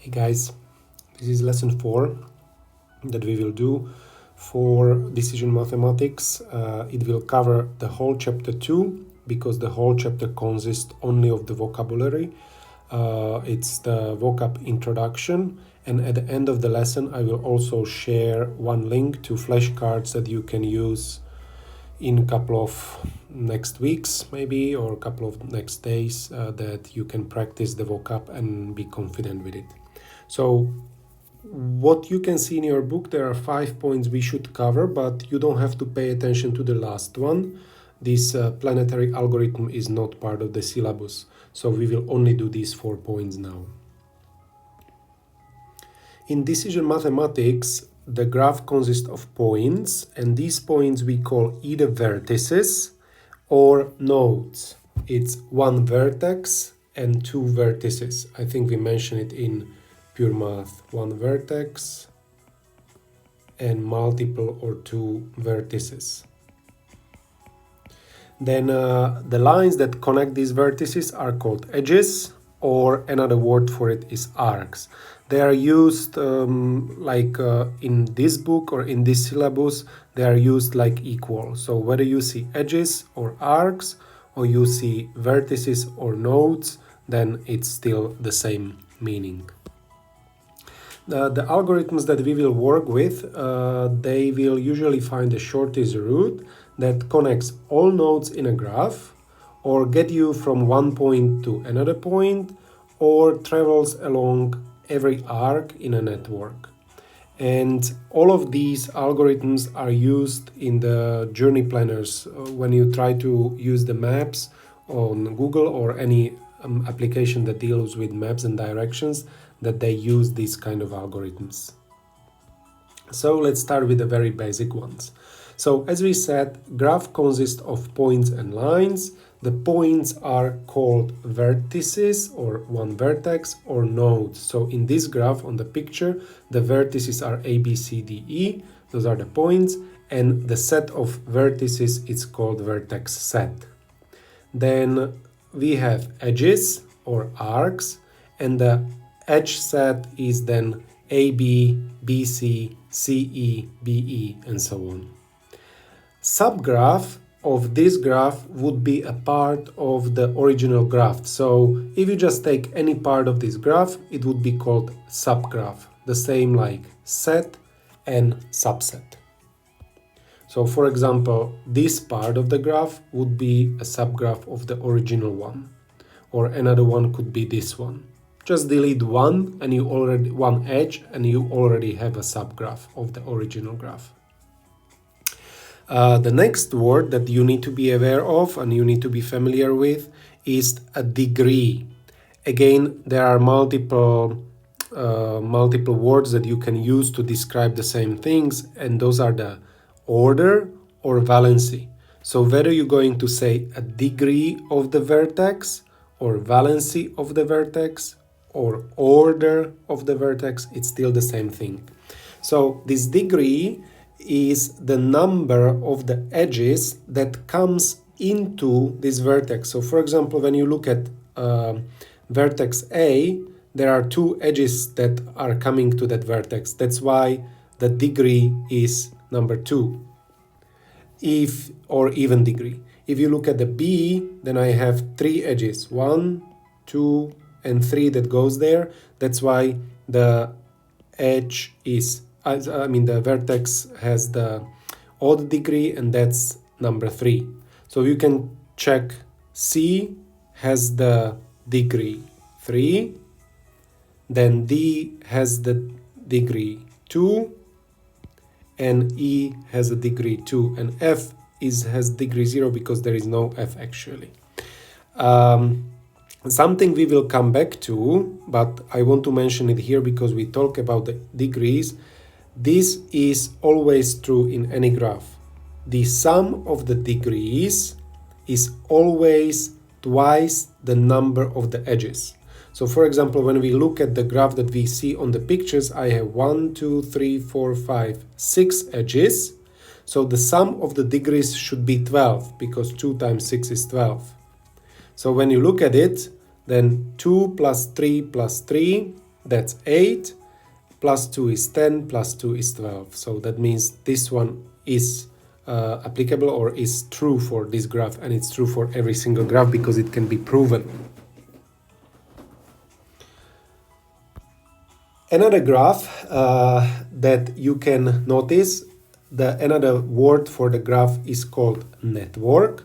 Hey guys, this is lesson 4 that we will do for decision mathematics. It will cover the whole chapter 2 because the whole chapter consists only of the vocabulary. It's the vocab introduction, and at the end of the lesson I will also share one link to flashcards that you can use in a couple of next weeks maybe, or a couple of next days, that you can practice the vocab and be confident with it. So what you can see in your book, there are 5 points we should cover, but you don't have to pay attention to the last one. This planetary algorithm is not part of the syllabus, so we will only do these 4 points now. In decision mathematics, the graph consists of points, and these points we call either vertices or nodes. It's one vertex and two vertices. I think we mentioned it in pure math. One vertex and multiple or two vertices. Then the lines that connect these vertices are called edges, or another word for it is arcs. They are used in this book or in this syllabus, they are used like equal. So whether you see edges or arcs, or you see vertices or nodes, then it's still the same meaning. The algorithms that we will work with, they will usually find the shortest route that connects all nodes in a graph, or get you from one point to another point, or travels along every arc in a network. And all of these algorithms are used in the journey planners when you try to use the maps on Google or any application that deals with maps and directions, that they use these kind of algorithms. So let's start with the very basic ones. So as we said, graph consists of points and lines. The points are called vertices, or one vertex, or nodes. So in this graph on the picture, the vertices are A, B, C, D, E. Those are the points, and the set of vertices is called vertex set. Then we have edges or arcs, and the edge set is then AB, BC, CE, BE, and so on. Subgraph of this graph would be a part of the original graph. So if you just take any part of this graph, it would be called subgraph. The same like set and subset. So for example, this part of the graph would be a subgraph of the original one. Or another one could be this one. Just delete one and you already one edge and you already have a subgraph of the original graph. The next word that you need to be aware of and you need to be familiar with is a degree. Again, there are multiple words that you can use to describe the same things, and those are the order or valency. So whether you're going to say a degree of the vertex, or valency of the vertex, or order of the vertex, it's still the same thing. So this degree is the number of the edges that comes into this vertex. So for example, when you look at vertex A, there are two edges that are coming to that vertex. That's why the degree is number 2, or even degree. If you look at the B, then I have 3 edges, 1, 2, and 3 that goes there. That's why the edge is, the vertex has the odd degree, and that's number 3. So you can check C has the degree 3, then D has the degree 2, and E has a degree 2, and F has degree 0 because there is no F actually. Something we will come back to, but I want to mention it here because we talk about the degrees. This is always true in any graph. The sum of the degrees is always twice the number of the edges. So for example, when we look at the graph that we see on the pictures, I have 1, 2, 3, 4, 5, 6 edges. So the sum of the degrees should be 12 because 2 times 6 is 12. So when you look at it, then 2 plus 3 plus 3 that's 8, plus 2 is 10, plus 2 is 12. So that means this one is applicable or is true for this graph, and it's true for every single graph because it can be proven. Another graph that you can notice, another word for the graph is called network.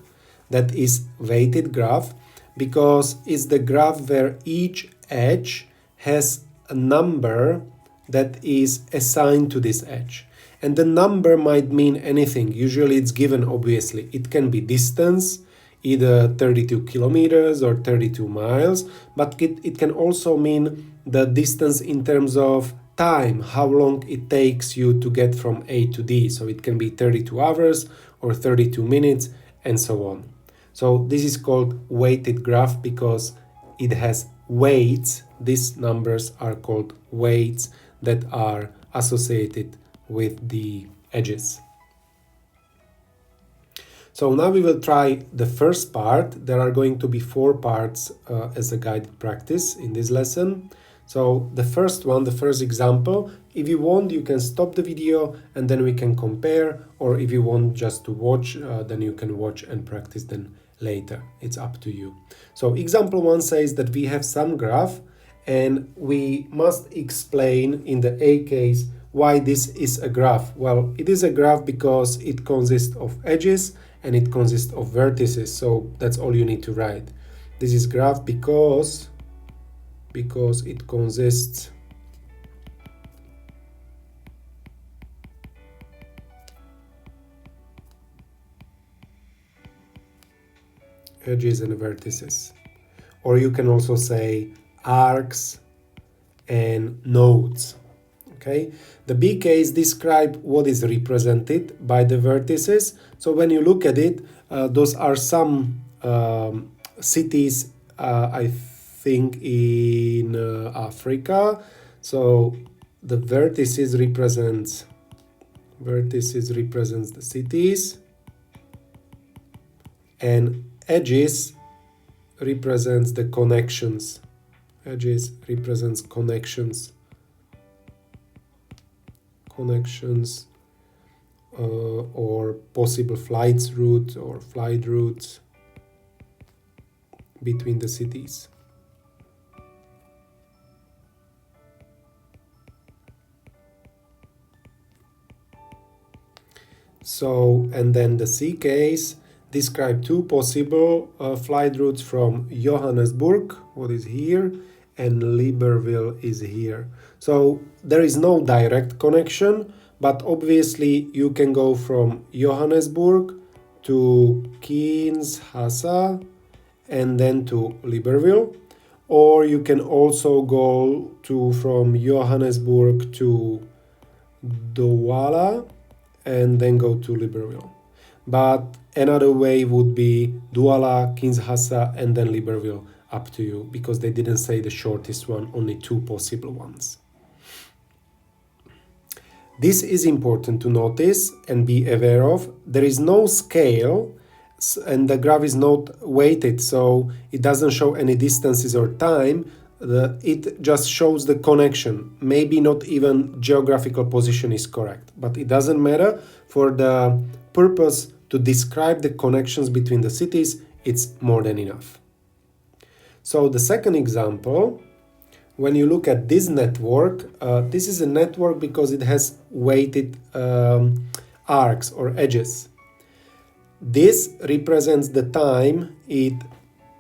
That is weighted graph because it's the graph where each edge has a number that is assigned to this edge. And the number might mean anything. Usually it's given, obviously. It can be distance, either 32 kilometers or 32 miles, but it can also mean the distance in terms of time, how long it takes you to get from A to D. So it can be 32 hours or 32 minutes and so on. So this is called weighted graph because it has weights. These numbers are called weights that are associated with the edges. So now we will try the first part. There are going to be 4 parts as a guided practice in this lesson. So the first one, the first example, if you want, you can stop the video and then we can compare, or if you want just to watch, then you can watch and practice then later. It's up to you. So example 1 says that we have some graph and we must explain in the A case why this is a graph. Well, it is a graph because it consists of edges and it consists of vertices. So that's all you need to write. This is graph because it consists edges and vertices. Or you can also say arcs and nodes. Okay, the B case describes what is represented by the vertices. So when you look at it, those are some cities, I think in Africa. So the vertices represents the cities, and edges represents the connections. Edges represents connections or possible flight routes between the cities. So, and then the C case describe 2 possible flight routes from Johannesburg, what is here, and Libreville is here. So there is no direct connection, but obviously you can go from Johannesburg to Kinshasa and then to Libreville, or you can also go from Johannesburg to Douala and then go to Libreville. But another way would be Douala, Kinshasa, and then Libreville, up to you, because they didn't say the shortest one, only 2 possible ones. This is important to notice and be aware of. There is no scale and the graph is not weighted, so it doesn't show any distances or time. It just shows the connection. Maybe not even geographical position is correct, but it doesn't matter. For the purpose to describe the connections between the cities, it's more than enough. So the second example, when you look at this network, this is a network because it has weighted arcs or edges. This represents the time it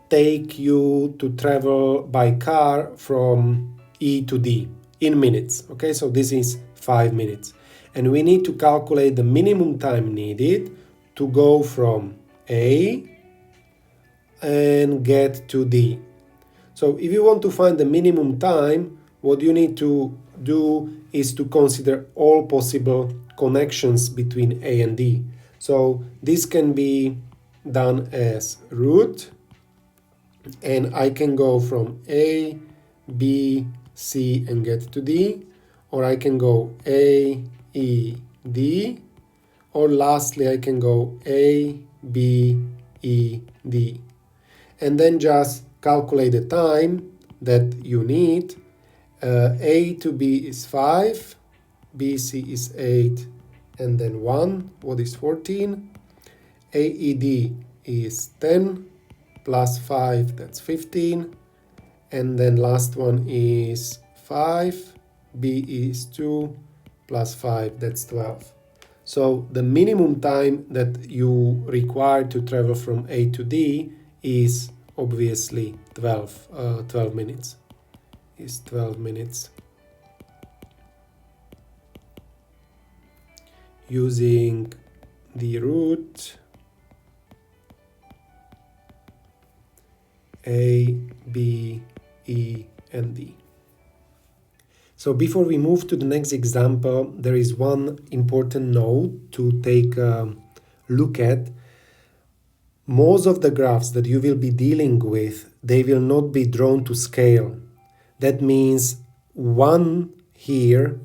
takes you to travel by car from E to D in minutes. Okay, so this is 5 minutes. And we need to calculate the minimum time needed to go from A and get to D. So if you want to find the minimum time, what you need to do is to consider all possible connections between A and D. So this can be done as route, and I can go from A, B, C and get to D, or I can go A, E, D, or lastly I can go A, B, E, D. And then just calculate the time that you need A to B is 5, BC is 8, and then 1, what is 14? AED is 10, plus 5, that's 15, and then last one is 5, B is 2, plus 5, that's 12. So the minimum time that you require to travel from A to D is obviously 12 minutes. Is 12 minutes. Using the route A, B, E, and D. So before we move to the next example, there is one important note to take a look at. Most of the graphs that you will be dealing with, they will not be drawn to scale. That means 1 here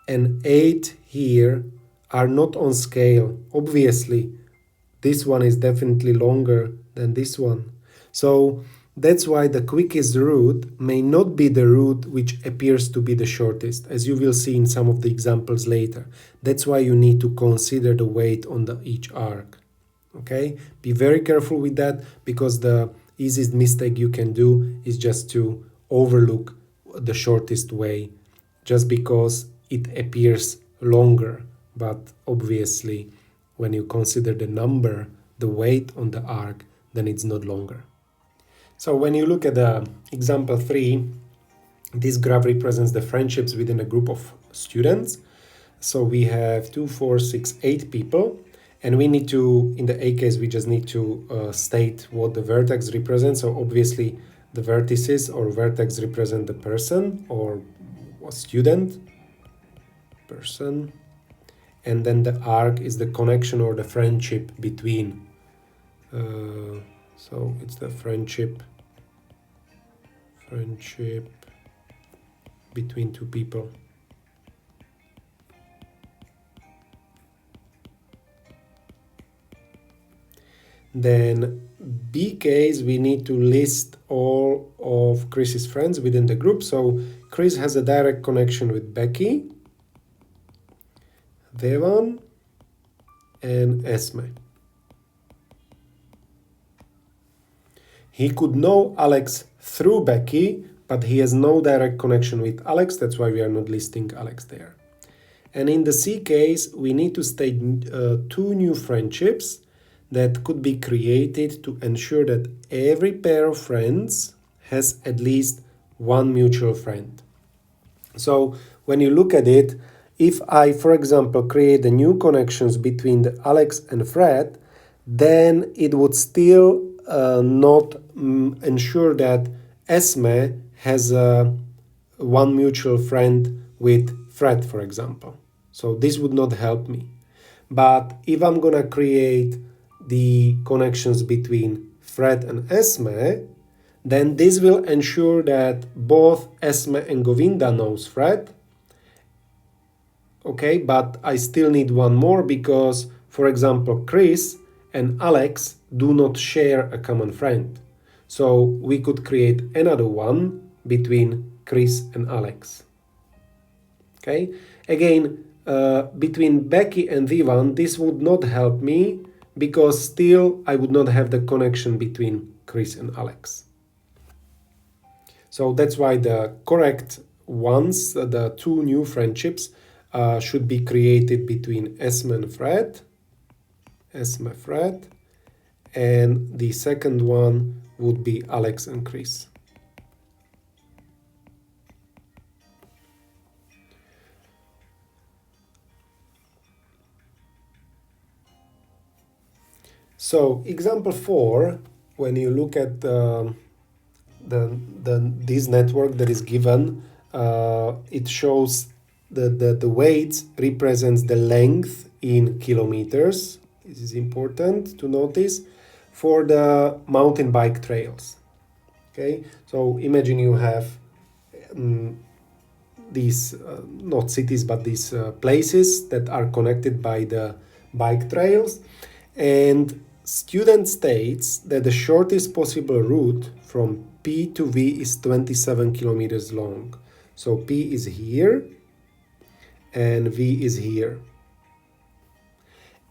and 8 here are not on scale. Obviously, this one is definitely longer than this one. So that's why the quickest route may not be the route which appears to be the shortest, as you will see in some of the examples later. That's why you need to consider the weight on each arc. Okay? Be very careful with that, because the easiest mistake you can do is just to overlook the shortest way just because it appears longer. But obviously, when you consider the number, the weight on the arc, then it's not longer. So when you look at the example 3, this graph represents the friendships within a group of students. So we have 2, 4, 6, 8 people, and we need to, in the A case, we just need to state what the vertex represents. So obviously the vertices or vertex represent the person or a student, person, and then the arc is the connection or the friendship between. So it's the friendship between two people. Then B case, we need to list all of Chris's friends within the group. So Chris has a direct connection with Becky, Devan, and Esme. He could know Alex through Becky, but he has no direct connection with Alex. That's why we are not listing Alex there. And in the C case, we need to state 2 new friendships that could be created to ensure that every pair of friends has at least one mutual friend. So when you look at it, if I, for example, create the new connections between the Alex and Fred, then it would still not ensure that Esme has one mutual friend with Fred, for example. So this would not help me. But if I'm gonna create the connections between Fred and Esme, then this will ensure that both Esme and Govinda knows Fred. Okay, but I still need one more because, for example, Chris and Alex do not share a common friend. So we could create another one between Chris and Alex. Okay, again, between Becky and Vivan, this would not help me because still I would not have the connection between Chris and Alex. So that's why the correct ones, the 2 new friendships, should be created between Esme and Fred, and the second one would be Alex and Chris. So example 4, when you look at this network that is given, it shows the weight represents the length in kilometers. This is important to notice for the mountain bike trails. Okay, so imagine you have these not cities but these places that are connected by the bike trails, and student states that the shortest possible route from P to V is 27 kilometers long. So P is here and V is here.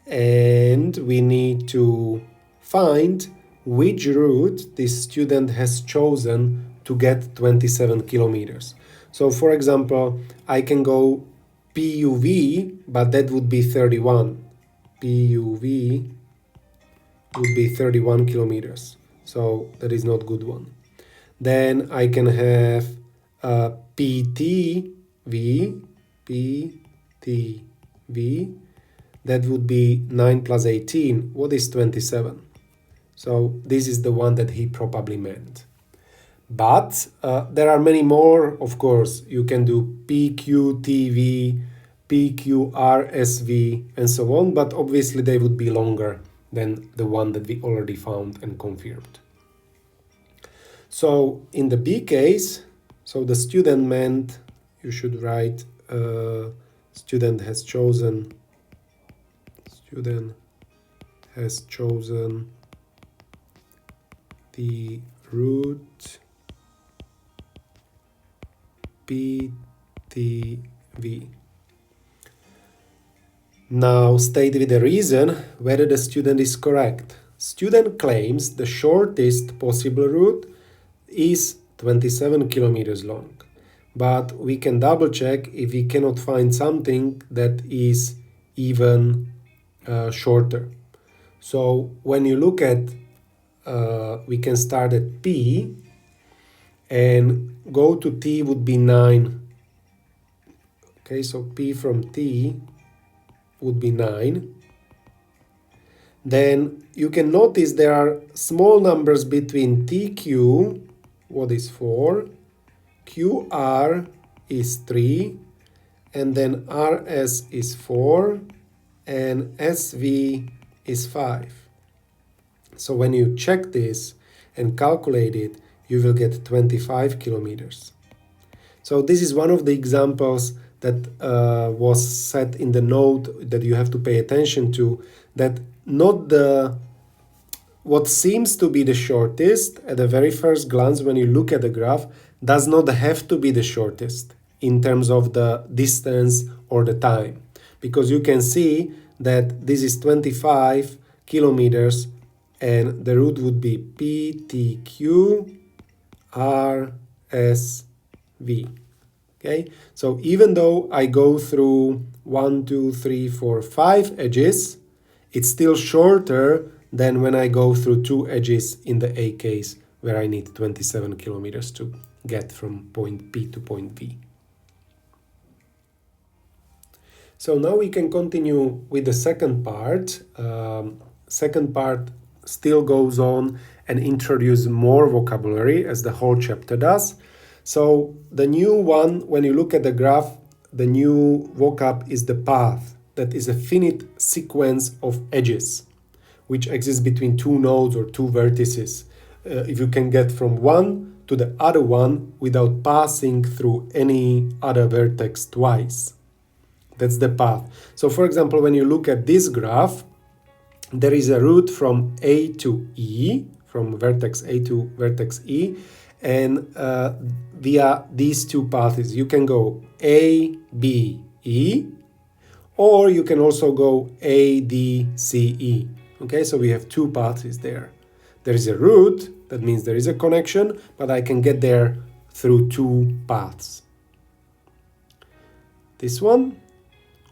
And we need to find which route this student has chosen to get 27 kilometers. So for example, I can go PUV, but that would be 31. PUV would be 31 kilometers. So that is not a good one. Then I can have PTV, that would be 9 plus 18. What is 27? So this is the one that he probably meant. But there are many more, of course. You can do PQTV, PQRSV, and so on, but obviously they would be longer than the one that we already found and confirmed. So in the B case, so the student meant, you should write student has chosen the route PTV. Now state with a reason whether the student is correct. Student claims the shortest possible route is 27 kilometers long, but we can double check if we cannot find something that is even shorter. So when you look at, we can start at P and go to T would be 9. Okay, so P from T would be 9. Then you can notice there are small numbers between TQ, what is 4, QR is 3, and then RS is 4, and SV is 5. So when you check this and calculate it, you will get 25 kilometers. So this is one of the examples that was set in the note that you have to pay attention to, that not what seems to be the shortest at the very first glance when you look at the graph does not have to be the shortest in terms of the distance or the time, because you can see that this is 25 kilometers and the route would be PTQ RSV. Okay, so even though I go through 1, 2, 3, 4, 5 edges, it's still shorter than when I go through 2 edges in the A case, where I need 27 kilometers to get from point P to point V. So now we can continue with the second part. Second part still goes on and introduce more vocabulary, as the whole chapter does. So the new one, when you look at the graph, the new vocab is the path. That is a finite sequence of edges, which exists between two nodes or two vertices. If you can get from one to the other one without passing through any other vertex twice. That's the path. So for example, when you look at this graph, there is a route from A to E, from vertex A to vertex E, and via these two paths, you can go A, B, E, or you can also go A, D, C, E. Okay, so we have two paths there. There is a route, that means there is a connection, but I can get there through two paths. This one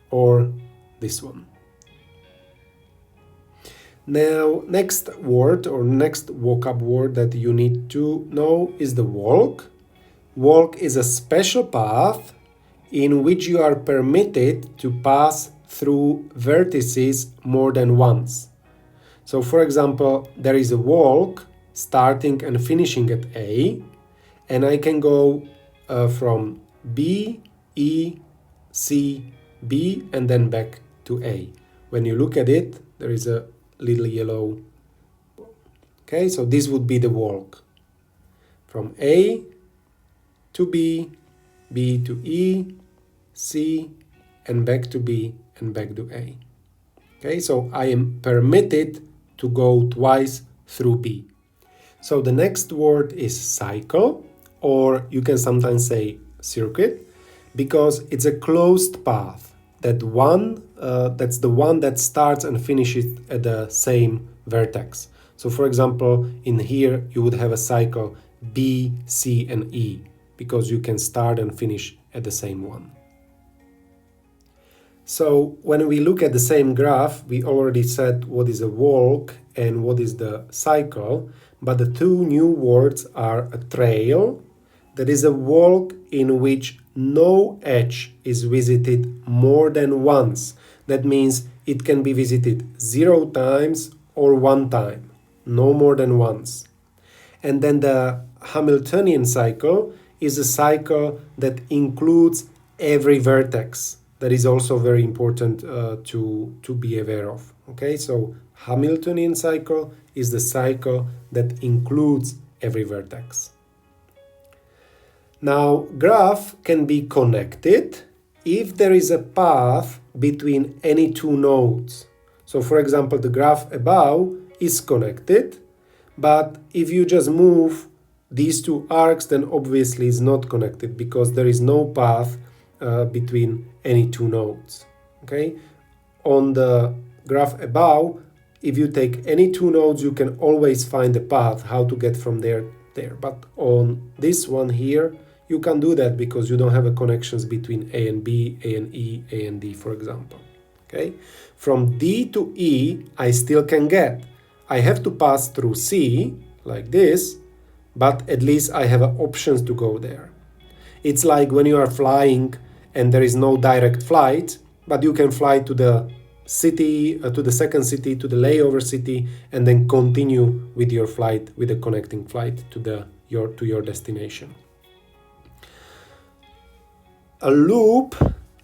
or this one. Now, next word or next vocab word that you need to know is the walk. Walk is a special path in which you are permitted to pass through vertices more than once. So for example, there is a walk starting and finishing at A, and I can go from B, E, C, B, and then back to A. When you look at it, there is a little yellow. Okay, so this would be the walk. From A to B, B to E, C, and back to B, and back to A. Okay, so I am permitted to go twice through B. So the next word is cycle, or you can sometimes say circuit because it's a closed path. That's the one that starts and finishes at the same vertex. So for example, in here you would have a cycle B, C, and E because you can start and finish at the same one. So when we look at the same graph, we already said what is a walk and what is the cycle, but the two new words are a trail. That is a walk in which no edge is visited more than once. That means it can be visited 0 times or 1 time, no more than once. And then the Hamiltonian cycle is a cycle that includes every vertex. That is also very important to be aware of. Okay, so Hamiltonian cycle is the cycle that includes every vertex. Now, graph can be connected if there is a path between any two nodes. So for example, the graph above is connected, but if you just move these two arcs, then obviously it's not connected because there is no path between any two nodes. Okay, on the graph above, if you take any two nodes, you can always find a path how to get from there there. But on this one here, you can't do that because you don't have a connections between A and B, A and E, A and D, for example. Okay, from D to E, I still can get. I have to pass through C like this, but at least I have options to go there. It's like when you are flying and there is no direct flight, but you can fly to the city, to the second city, to the layover city, and then continue with your flight, with a connecting flight to your destination. A loop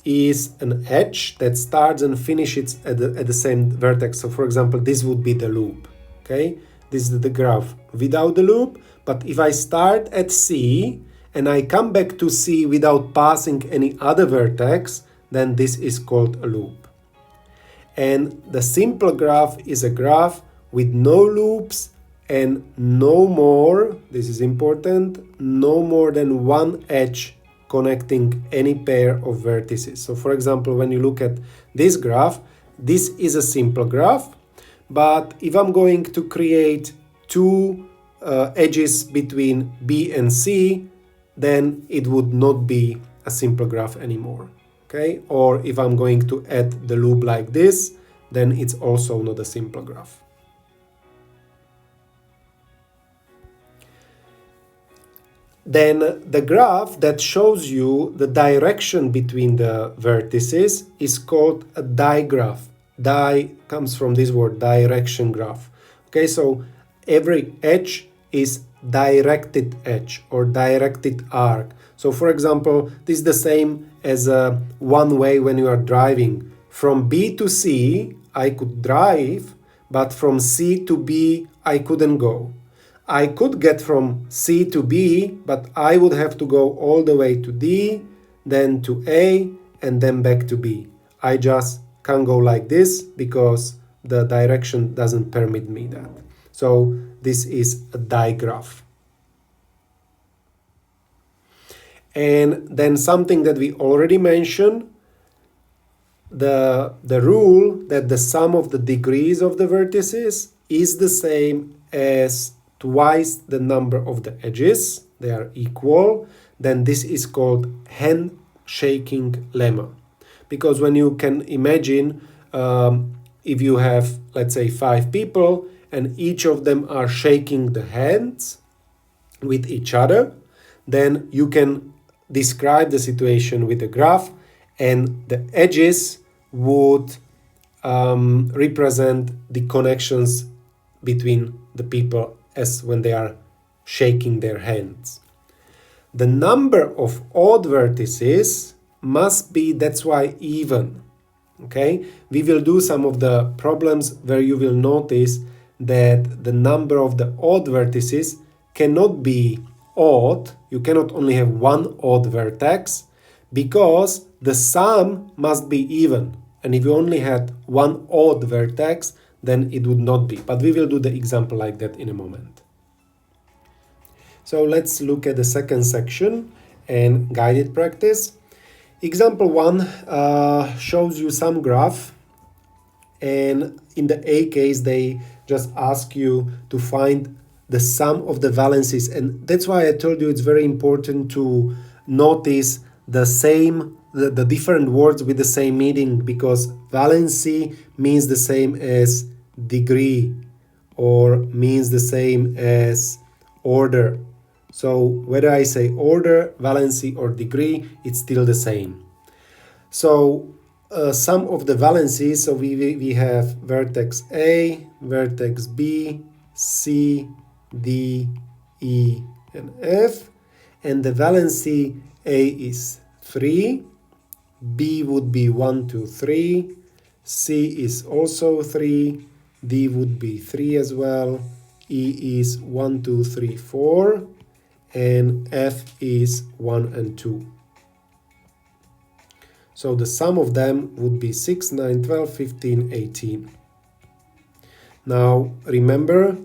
is an edge that starts and finishes at the same vertex. So for example, this would be the loop. Okay, this is the graph without the loop, but if I start at C and I come back to C without passing any other vertex, then this is called a loop. And the simple graph is a graph with no loops and no more, this is important, no more than one edge connecting any pair of vertices. So for example, when you look at this graph, this is a simple graph, but if I'm going to create two edges between B and C, then it would not be a simple graph anymore. Okay, or if I'm going to add the loop like this, then it's also not a simple graph. Then the graph that shows you the direction between the vertices is called a digraph. Di comes from this word, direction graph. Okay, so every edge is directed edge or directed arc. So for example, this is the same as one way when you are driving. From B to C, I could drive, but from C to B, I couldn't go. I could get from C to B, but I would have to go all the way to D, then to A, and then back to B. I just can't go like this because the direction doesn't permit me that. So this is a digraph. And then something that we already mentioned, the rule that the sum of the degrees of the vertices is the same as twice the number of the edges, they are equal, then this is called handshaking lemma. Because when you can imagine, if you have, let's say, 5 people and each of them are shaking the hands with each other, then you can describe the situation with a graph and the edges would represent the connections between the people as when they are shaking their hands. The number of odd vertices must be, that's why, even. Okay, we will do some of the problems where you will notice that the number of the odd vertices cannot be odd. You cannot only have one odd vertex because the sum must be even. And if you only had one odd vertex, then it would not be. But we will do the example like that in a moment. So let's look at the second section. and guided practice. Example 1 shows you some graph, and in the A case they just ask you to find the sum of the valences, and that's why I told you it's very important to notice the different words with the same meaning, because valency means the same as degree or means the same as order. So whether I say order, valency or degree, it's still the same. So sum of the valencies, so we have vertex A, vertex B, C, D, E, and F, and the valency A is 3, B would be 1, 2, 3, C is also 3, D would be 3 as well, E is 1, 2, 3, 4, and F is 1 and 2. So the sum of them would be 6, 9, 12, 15, 18. Now remember,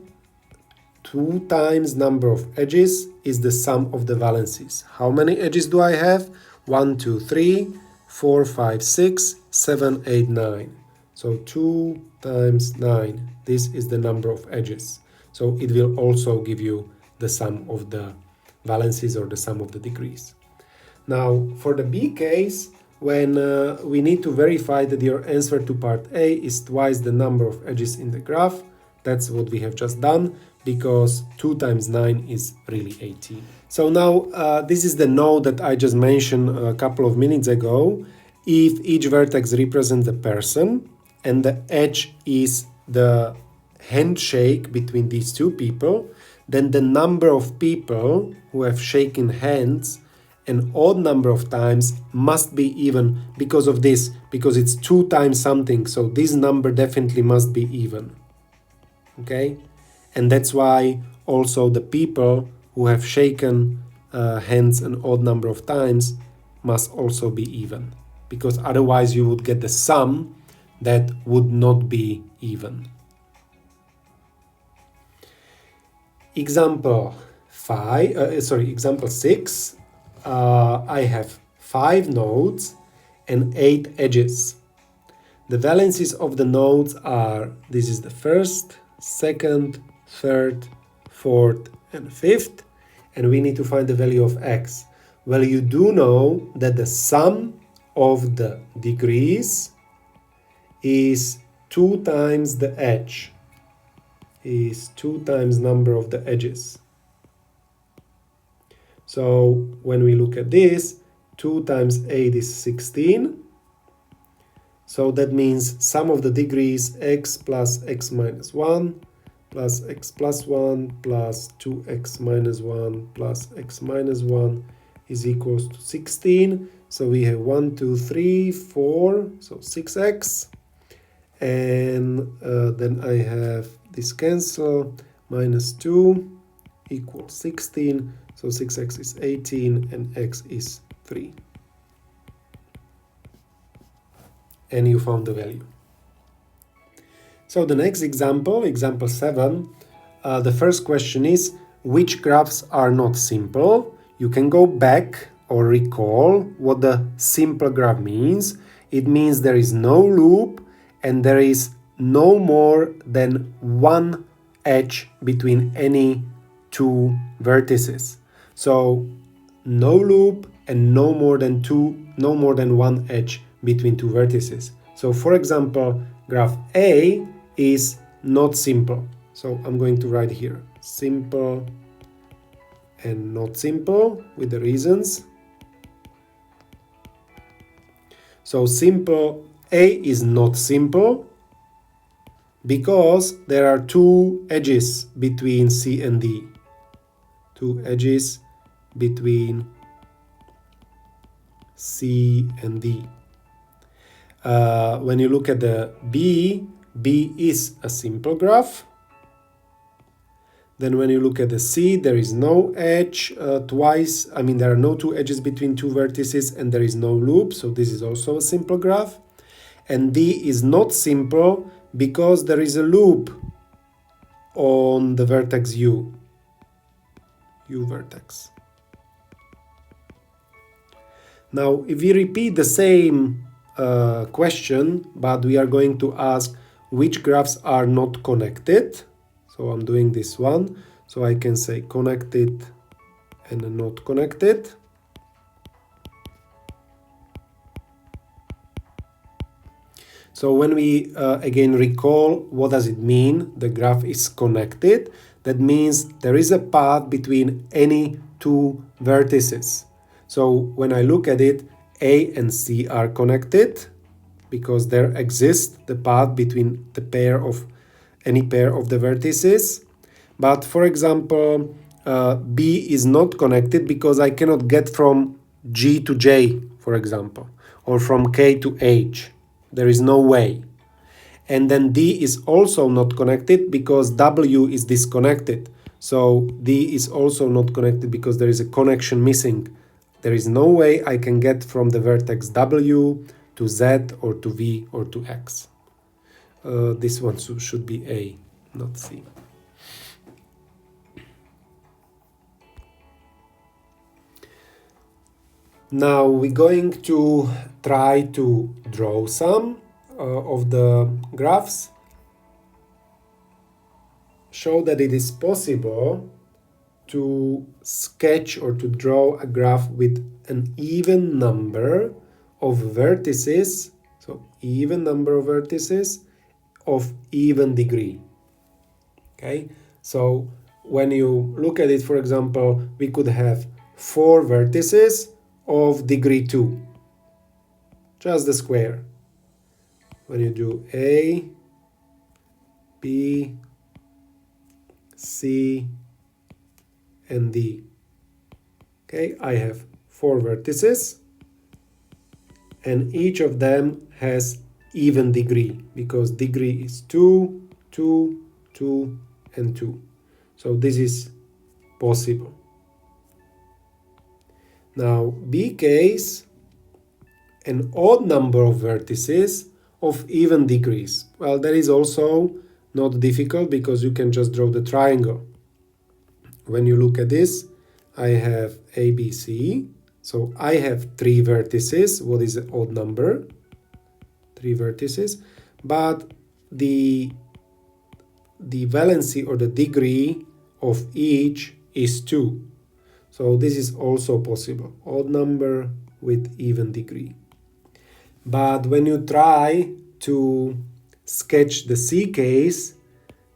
2 times number of edges is the sum of the valencies. How many edges do I have? 1, 2, 3, 4, 5, 6, 7, 8, 9. So 2 times 9. This is the number of edges. So it will also give you the sum of the valencies or the sum of the degrees. Now for the B case, when we need to verify that your answer to part A is twice the number of edges in the graph, that's what we have just done, because 2 times 9 is really 18. So now this is the node that I just mentioned a couple of minutes ago. If each vertex represents a person and the edge is the handshake between these two people, then the number of people who have shaken hands an odd number of times must be even because of this, because it's 2 times something, so this number definitely must be even. Okay? And that's why also the people who have shaken hands an odd number of times must also be even, because otherwise you would get the sum that would not be even. Example 6. I have 5 nodes and 8 edges. The valencies of the nodes are, this is the first, second, third, fourth, and fifth, and we need to find the value of x. Well, you do know that the sum of the degrees is 2 times the edge, is 2 times number of the edges. So when we look at this, 2 times 8 is 16. So that means sum of the degrees x plus x minus 1 plus x plus 1 plus 2x minus 1 plus x minus 1 is equals to 16. So we have 1, 2, 3, 4, so 6x. And then I have this cancel, minus 2 equals 16. So 6x is 18 and x is 3. And you found the value. So the next example, example 7, the first question is, which graphs are not simple? You can go back or recall what the simple graph means. It means there is no loop and there is no more than one edge between any two vertices. So no loop and no more than one edge between two vertices. So for example, graph A is not simple. So I'm going to write here simple and not simple with the reasons. So simple A is not simple because there are two edges between C and D. Two edges between C and D. When you look at the B is a simple graph. Then when you look at the C, there is no edge there are no two edges between two vertices and there is no loop, so this is also a simple graph. And D is not simple because there is a loop on the vertex U vertex. Now, if we repeat the same question, but we are going to ask which graphs are not connected. So I'm doing this one. So I can say connected and not connected. So when we again recall, what does it mean? The graph is connected. That means there is a path between any two vertices. So when I look at it, A and C are connected because there exists the path between the pair of any pair of the vertices. But for example, B is not connected because I cannot get from G to J, for example, or from K to H. There is no way. And then D is also not connected because W is disconnected. So D is also not connected because there is a connection missing. There is no way I can get from the vertex W to Z or to V or to X. This one should be A, not C. Now we're going to try to draw some of the graphs. Show that it is possible to sketch or to draw a graph with an even number of vertices, so even number of vertices of even degree. Okay, so when you look at it, for example, we could have 4 vertices of degree 2, just the square. When you do A, B, C, and D. Okay, I have 4 vertices, and each of them has even degree because degree is 2, 2, 2, and 2. So this is possible. Now, B case, an odd number of vertices of even degrees. Well, that is also not difficult because you can just draw the triangle. When you look at this, I have A, B, C. So I have 3 vertices. What is an odd number? 3 vertices. But the valency or the degree of each is 2. So this is also possible. Odd number with even degree. But when you try to sketch the C case,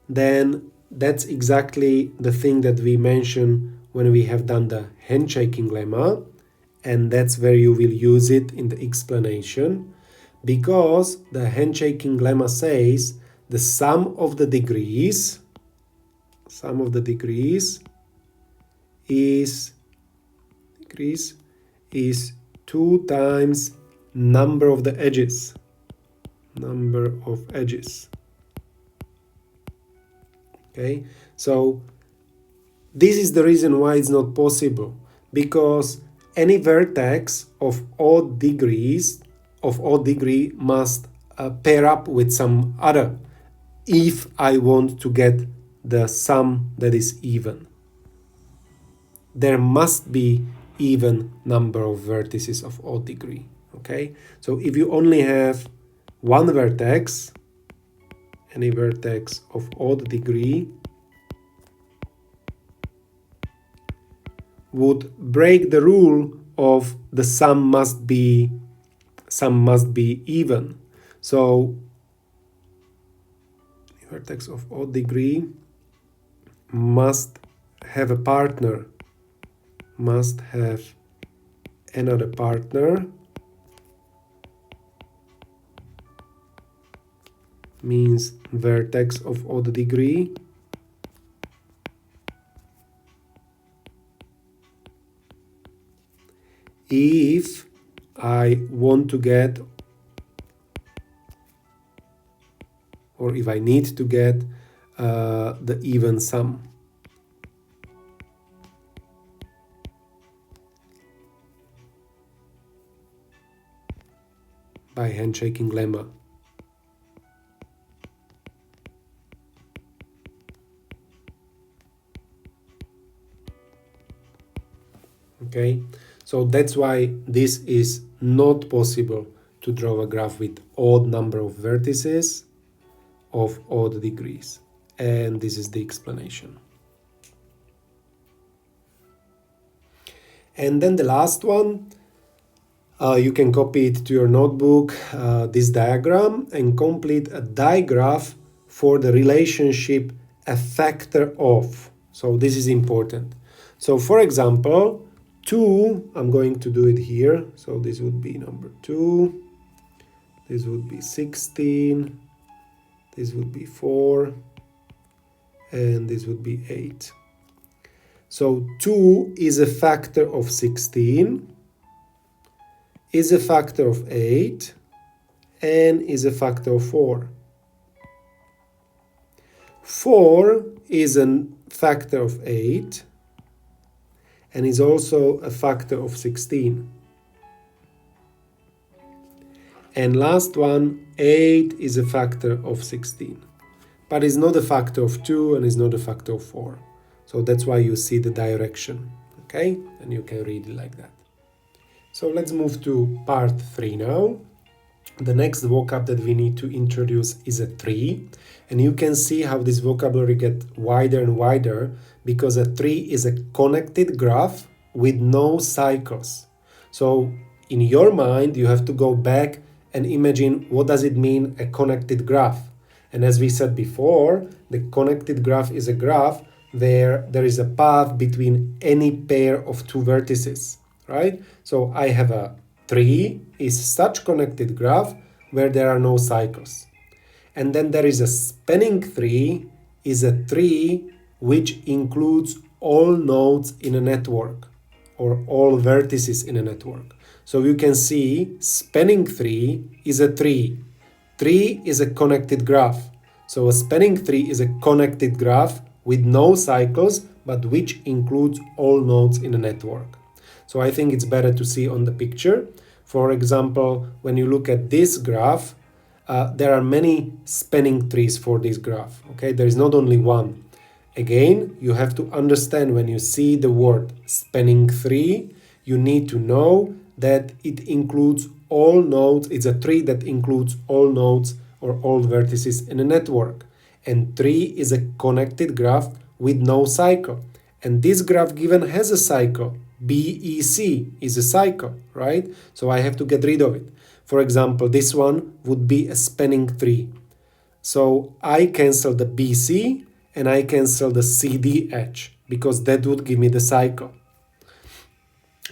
then that's exactly the thing that we mentioned when we have done the handshaking lemma, and that's where you will use it in the explanation, because the handshaking lemma says the sum of the degrees is 2 times number of the edges. Okay, so this is the reason why it's not possible, because any vertex of odd degree must pair up with some other if I want to get the sum that is even. There must be even number of vertices of odd degree. Okay, so if you only have one vertex, any vertex of odd degree would break the rule of the sum must be even. So vertex of odd degree must have a partner, must have another partner, means vertex of odd degree if I want to get, or if I need to get the even sum. By handshaking lemma. Okay, So that's why this is not possible to draw a graph with odd number of vertices of odd degrees. And this is the explanation. And then the last one, you can copy it to your notebook, this diagram, and complete a digraph for the relationship a factor of. So this is important. So for example, 2, I'm going to do it here. So this would be number 2. This would be 16. This would be 4. And this would be 8. So 2 is a factor of 16, is a factor of 8, and is a factor of 4. 4 is a factor of 8 and is also a factor of 16. And last one, 8 is a factor of 16, but is not a factor of 2 and is not a factor of 4. So that's why you see the direction, okay? And you can read it like that. So let's move to part 3 now. The next vocab that we need to introduce is a tree. And you can see how this vocabulary gets wider and wider because a tree is a connected graph with no cycles. So in your mind, you have to go back and imagine what does it mean, a connected graph. And as we said before, the connected graph is a graph where there is a path between any pair of two vertices, right? So I have a tree is such connected graph where there are no cycles. And then there is a spanning tree is a tree which includes all nodes in a network or all vertices in a network. So you can see spanning tree is a tree. Tree is a connected graph. So a spanning tree is a connected graph with no cycles, but which includes all nodes in a network. So I think it's better to see on the picture. For example, when you look at this graph, there are many spanning trees for this graph. Okay, there is not only one. Again, you have to understand when you see the word spanning tree, you need to know that it includes all nodes. It's a tree that includes all nodes or all vertices in a network. And tree is a connected graph with no cycle. And this graph given has a cycle. BEC is a cycle, right? So I have to get rid of it. For example, this one would be a spanning tree. So I cancel the BC and I cancel the CD edge because that would give me the cycle.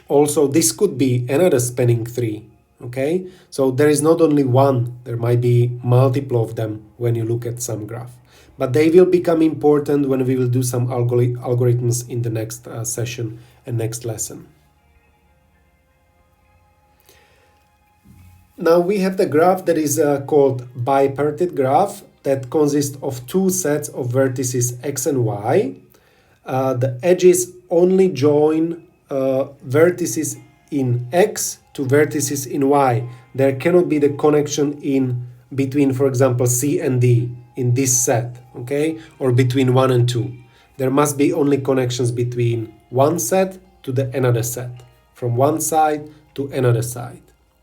Also, this could be another spanning tree. Okay, so there is not only one, there might be multiple of them when you look at some graph. But they will become important when we will do some algorithms in the next session and next lesson. Now we have the graph that is called bipartite graph that consists of two sets of vertices x and y. The edges only join vertices in x to vertices in y. There cannot be the connection in between, for example, C and D in this set, okay, or between 1 and 2. There must be only connections between one set to the another set, from one side to another side,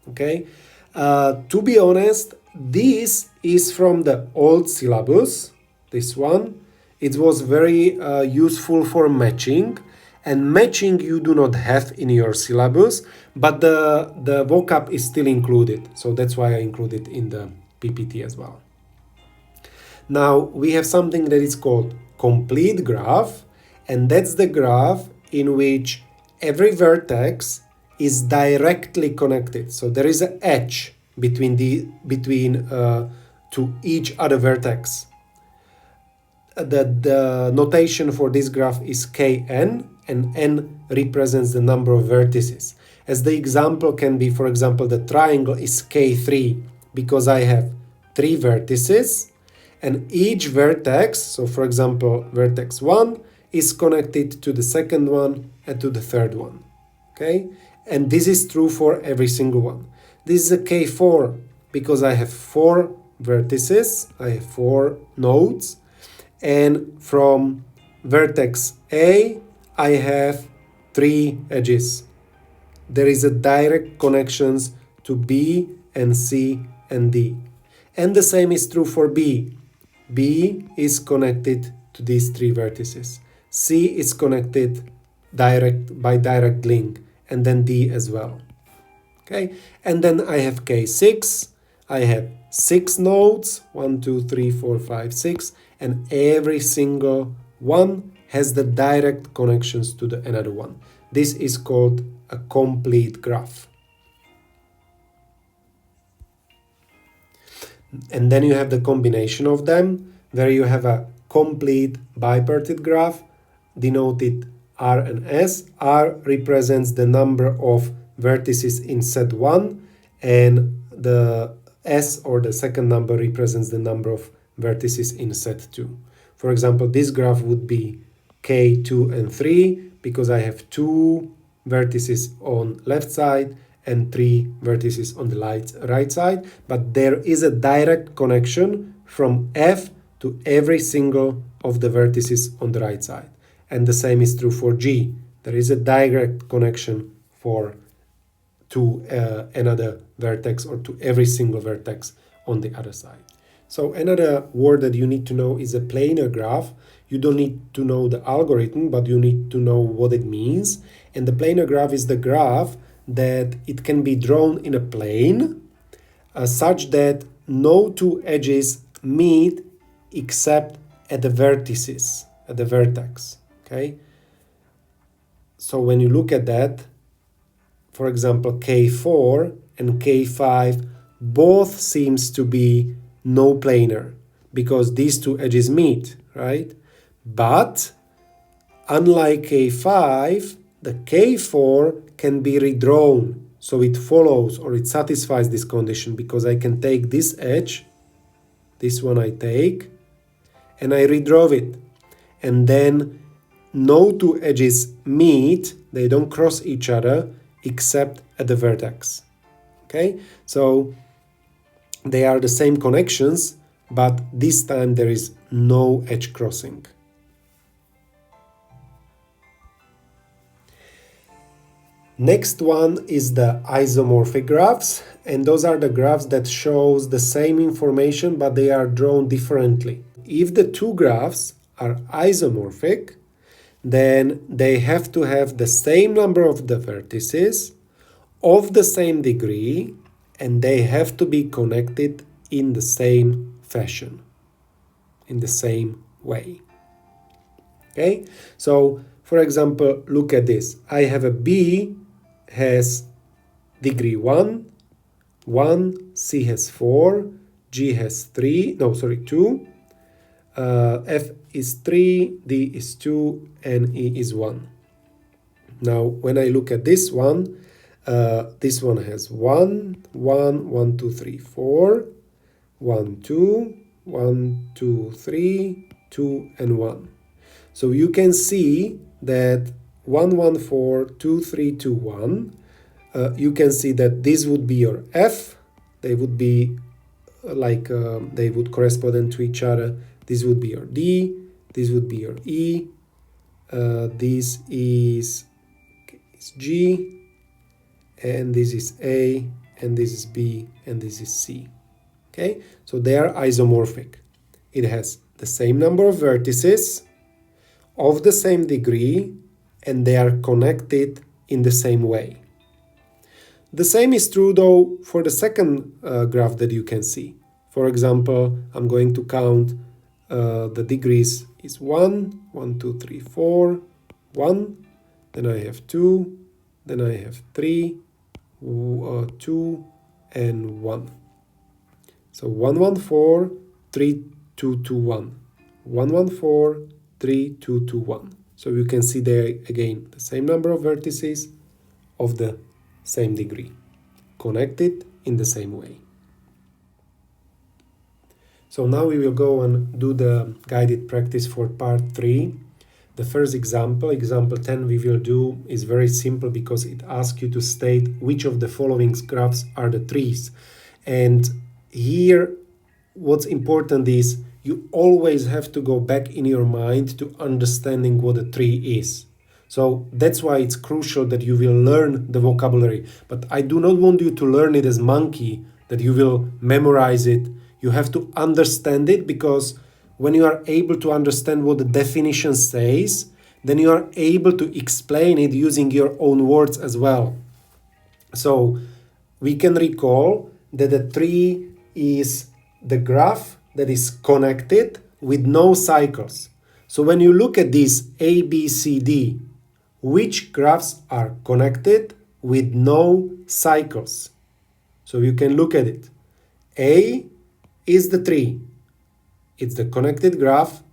okay. To be honest, this is from the old syllabus, this one. It was very useful for matching, and matching you do not have in your syllabus, but the vocab is still included, so that's why I included in the PPT as well. Now we have something that is called complete graph, and that's the graph in which every vertex is directly connected. So there is an edge between to each other vertex. The notation for this graph is Kn, and n represents the number of vertices. As the example can be, for example, the triangle is K3 because I have 3 vertices, and each vertex, so for example, vertex 1 is connected to the second one and to the third one, okay? And this is true for every single one. This is a K4 because I have 4 vertices, I have 4 nodes, and from vertex A, I have 3 edges. there is a direct connections to B and C and D. And the same is true for B. B is connected to these three vertices. C is connected by direct link, and then D as well. Okay, and then I have K6. I have 6 nodes, 1, 2, 3, 4, 5, 6, and every single one has the direct connections to the another one. This is called a complete graph. And then you have the combination of them, where you have a complete bipartite graph denoted R and S. R represents the number of vertices in set 1, and the S, or the second number, represents the number of vertices in set 2. For example, this graph would be K2 and 3, because I have 2 vertices on left side and 3 vertices on the right side, but there is a direct connection from F to every single of the vertices on the right side. And the same is true for G. There is a direct connection to another vertex, or to every single vertex on the other side. So another word that you need to know is a planar graph. You don't need to know the algorithm, but you need to know what it means. And the planar graph is the graph that it can be drawn in a plane such that no two edges meet except at the vertices, at the vertex. Okay. So when you look at that, for example, K4 and K5 both seems to be no planar because these two edges meet, right? But unlike K5, the K4 can be redrawn, so it follows, or it satisfies this condition, because I can take this edge, this one I take, and I redraw it. And then no two edges meet, they don't cross each other, except at the vertex. Okay, so they are the same connections, but this time there is no edge crossing. Next one is the isomorphic graphs, and those are the graphs that shows the same information but they are drawn differently. If the two graphs are isomorphic, then they have to have the same number of the vertices of the same degree, and they have to be connected in the same fashion, in the same way. Okay, so for example, look at this. I have a B has degree 1, C has 4, G has 2, F is 3, D is 2, and E is 1. Now, when I look at this one has 1, 2, 3, 4, 1, 2, 1, 2, 3, 2, and 1. So you can see that 1, 1, 4, 2, 3, 2, 1. You can see that this would be your F. They would be like they would correspond to each other. This would be your D. This would be your E. This is G, and this is A, and this is B, and this is C. Okay, so they are isomorphic. It has the same number of vertices of the same degree, and they are connected in the same way. The same is true though for the second graph that you can see. For example, I'm going to count the degrees is 1, 1, 2, 3, 4, 1, then I have 2, then I have 3, 2, and 1. So 1, 1, 4, 3, 2, 2, 1. 1, 1, 4, 3, 2, 2, 1. So you can see there again the same number of vertices of the same degree, connected in the same way. So now we will go and do the guided practice for part 3. The first example 10 we will do is very simple because it asks you to state which of the following graphs are the trees. And here what's important is you always have to go back in your mind to understanding what a tree is. So that's why it's crucial that you will learn the vocabulary. But I do not want you to learn it as monkey, that you will memorize it. You have to understand it, because when you are able to understand what the definition says, then you are able to explain it using your own words as well. So we can recall that the tree is the graph that is connected with no cycles. So when you look at these A, B, C, D, which graphs are connected with no cycles? So you can look at it. A is the tree. It's the connected graph.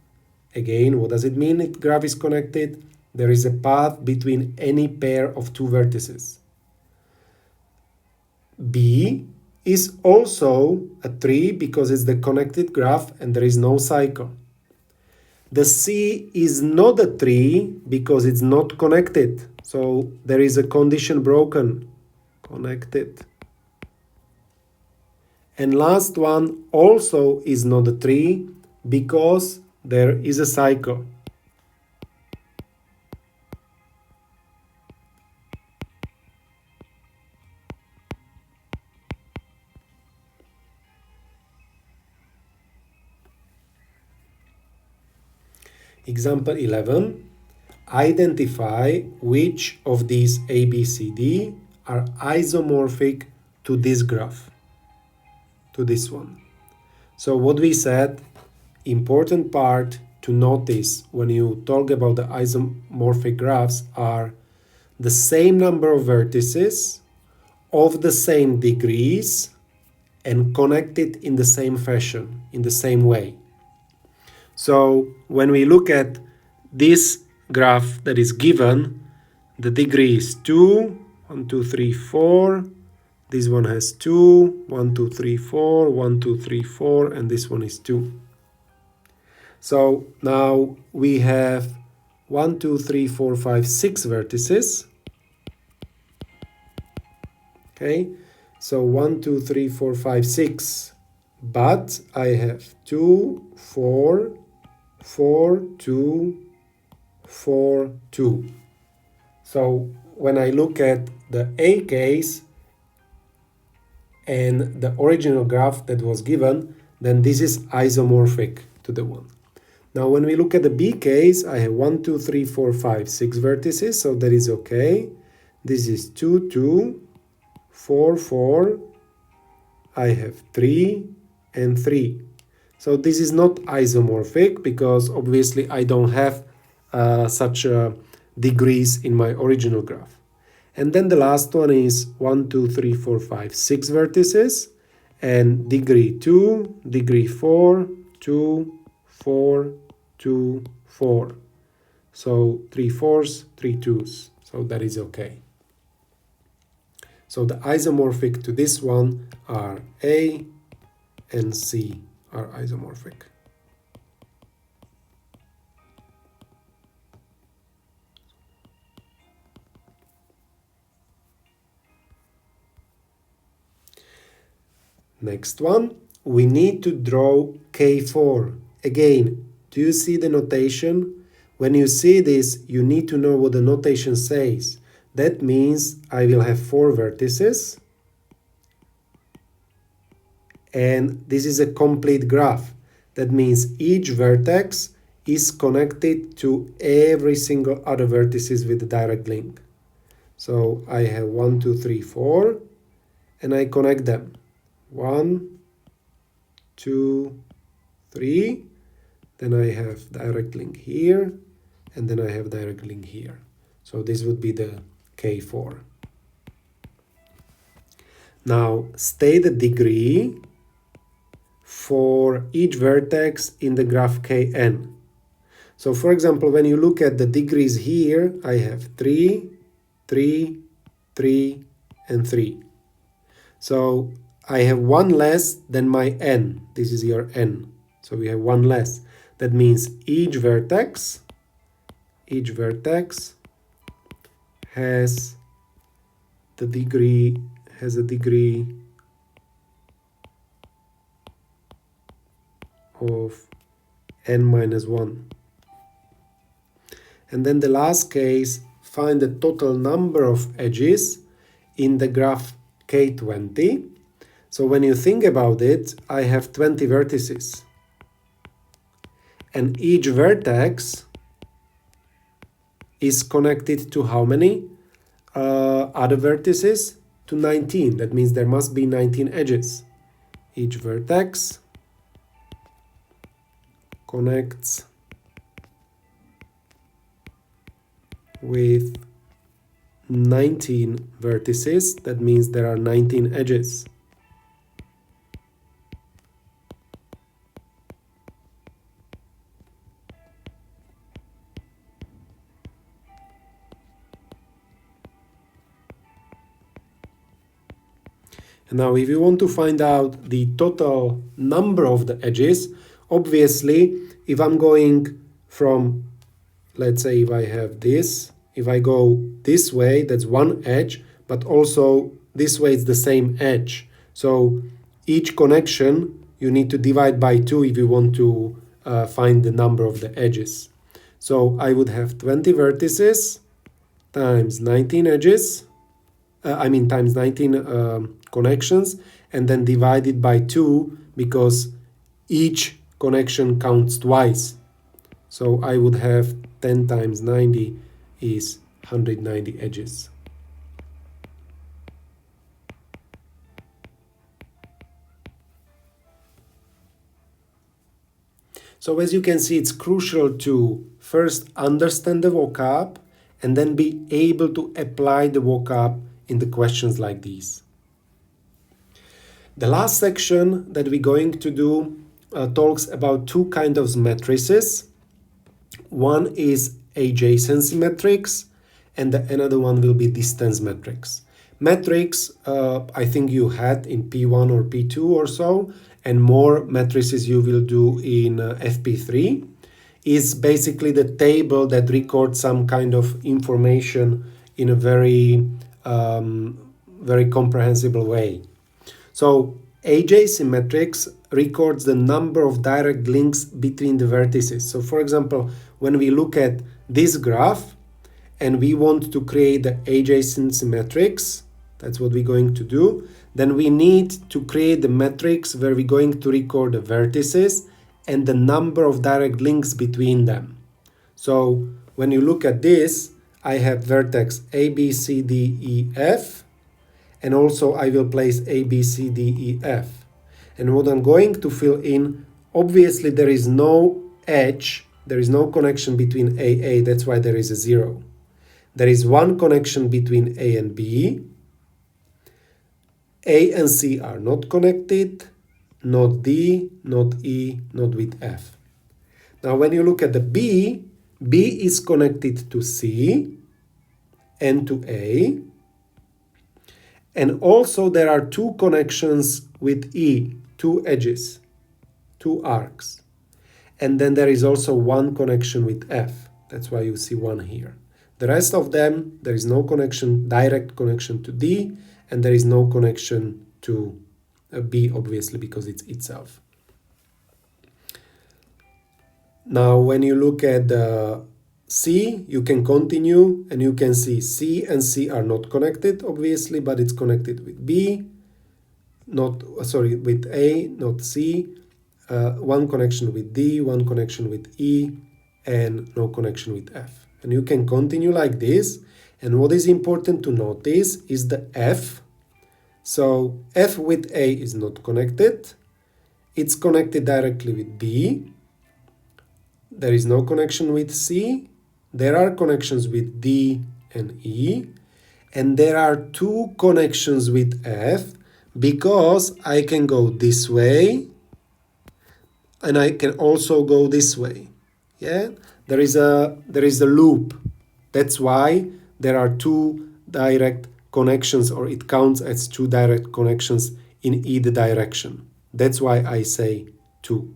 Again, what does it mean if graph is connected? There is a path between any pair of two vertices. B is also a tree because it's the connected graph and there is no cycle. The C is not a tree because it's not connected. So there is a condition broken. Connected. And last one also is not a tree because there is a cycle. Example 11. Identify which of these A, B, C, D are isomorphic to this graph, to this one. So what we said, important part to notice when you talk about the isomorphic graphs are the same number of vertices of the same degrees and connected in the same fashion, in the same way. So when we look at this graph that is given, the degree is 2, 1, 2, 3, 4. This one has 2, 1, 2, 3, 4, 1, 2, 3, 4, and this one is 2. So now we have 1, 2, 3, 4, 5, 6 vertices. Okay, so 1, 2, 3, 4, 5, 6. But I have 2, 4, 4, 2, 4, 2. So when I look at the A case and the original graph that was given, then this is isomorphic to the one. Now when we look at the B case, I have 1, 2, 3, 4, 5, 6 vertices, so that is okay. This is 2, 2, 4, 4. I have 3 and 3. So this is not isomorphic because obviously I don't have such degrees in my original graph. And then the last one is 1, 2, 3, 4, 5, 6 vertices and degree 2, degree 4, 2, 4, 2, 4. So 3 4s, 3 2s. So that is okay. So the isomorphic to this one are A and C are isomorphic. Next one, we need to draw K4. Again, do you see the notation? When you see this, you need to know what the notation says. That means I will have 4 vertices. And this is a complete graph. That means each vertex is connected to every single other vertices with a direct link. So I have 1, 2, 3, 4, and I connect them. 1, 2, 3, then I have direct link here, and then I have direct link here. So this would be the K4. Now state the degree for each vertex in the graph Kn. So for example, when you look at the degrees here, I have 3, 3, 3, and 3. So I have one less than my n. This is your n. So we have one less. That means each vertex has a degree of n minus 1. And then the last case, find the total number of edges in the graph K20. So when you think about it, I have 20 vertices. And each vertex is connected to how many other vertices? To 19. That means there must be 19 edges. Each vertex connects with 19 vertices. That means there are 19 edges. And now if you want to find out the total number of the edges, obviously if I'm going from, let's say if I have this, if I go this way, that's one edge, but also this way it's the same edge. So each connection you need to divide by 2 if you want to find the number of the edges. So I would have 20 vertices times 19 edges, times 19 connections, and then divided by 2 because each connection counts twice. So I would have 10 times 90 is 190 edges. So as you can see, it's crucial to first understand the vocab and then be able to apply the vocab in the questions like these. The last section that we're going to do talks about two kinds of matrices. One is adjacency matrix, and the another one will be distance matrix. Matrix, I think you had in P1 or P2 or so, and more matrices you will do in FP3, is basically the table that records some kind of information in a very comprehensible way. So adjacency matrix records the number of direct links between the vertices. So for example, when we look at this graph and we want to create the adjacency matrix, that's what we're going to do, then we need to create the matrix where we're going to record the vertices and the number of direct links between them. So when you look at this, I have vertex A, B, C, D, E, F, and also I will place A, B, C, D, E, F. And what I'm going to fill in, obviously there is no edge, there is no connection between A, that's why there is a 0. There is one connection between A and B. A and C are not connected, not D, not E, not with F. Now when you look at the B, B is connected to C and to A. And also there are two connections with E, two edges, two arcs. And then there is also one connection with F. That's why you see one here. The rest of them, there is no connection, direct connection to D, and there is no connection to B, obviously, because it's itself. Now, when you look at C, you can continue and you can see C and C are not connected, obviously, but it's connected with B, with A, not C, one connection with D, one connection with E, and no connection with F. And you can continue like this. And what is important to notice is the F. So F with A is not connected. It's connected directly with B. There is no connection with C. There are connections with D and E. And there are two connections with F because I can go this way and I can also go this way. Yeah, there is a loop. That's why there are two direct connections, or it counts as two direct connections in either direction. That's why I say two,